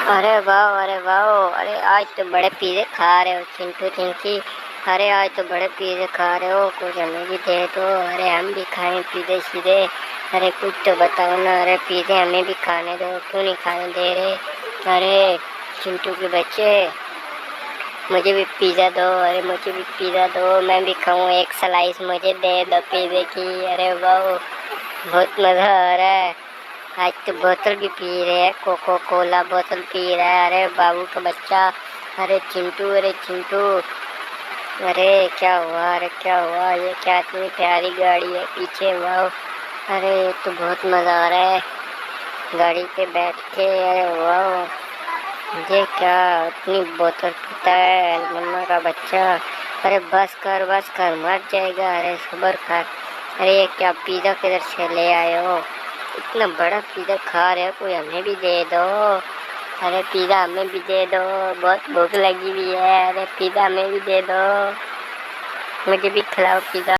अरे वाह, अरे वाह, अरे आज तो बड़े पिज़्ज़े खा रहे हो चिंटू चिंकी। अरे आज तो बड़े पिज़्ज़े खा रहे हो, कुछ हमें भी दे दो। अरे हम भी खाएं पिज़्ज़े सीधे। अरे कुछ तो बताओ ना, अरे पिज़्ज़े हमें भी खाने दो, क्यों नहीं खाने दे रहे? अरे चिंटू के बच्चे, मुझे भी पिज़्ज़ा दो। अरे मुझे भी पिज़्ज़ा दो, मैं भी खाऊं एक स्लाइस, मुझे दे दो पिज़्ज़े की। अरे वाह, बहुत मज़ा आ रहा है। आज तो बोतल भी पी रहे हैं, कोको कोला बोतल पी रहा है। अरे बाबू का बच्चा, अरे चिंटू, अरे चिंटू, अरे क्या हुआ, अरे क्या हुआ? ये क्या इतनी प्यारी गाड़ी है पीछे, वाह। अरे ये तो बहुत मज़ा आ रहा है गाड़ी पे बैठ के। अरे वाह, ये क्या इतनी बोतल पीता है मम्मा का बच्चा। अरे बस कर मर जाएगा। अरे सब्र कर। अरे ये क्या पिज़्ज़ा किधर से ले आए हो? इतना बड़ा पिज़्ज़ा खा रहे हो, कोई हमें भी दे दो। अरे पिज़्ज़ा हमें भी दे दो, बहुत भूख लगी हुई है। अरे पिज़्ज़ा हमें भी दे दो, मुझे भी खिलाओ पिज़्ज़ा।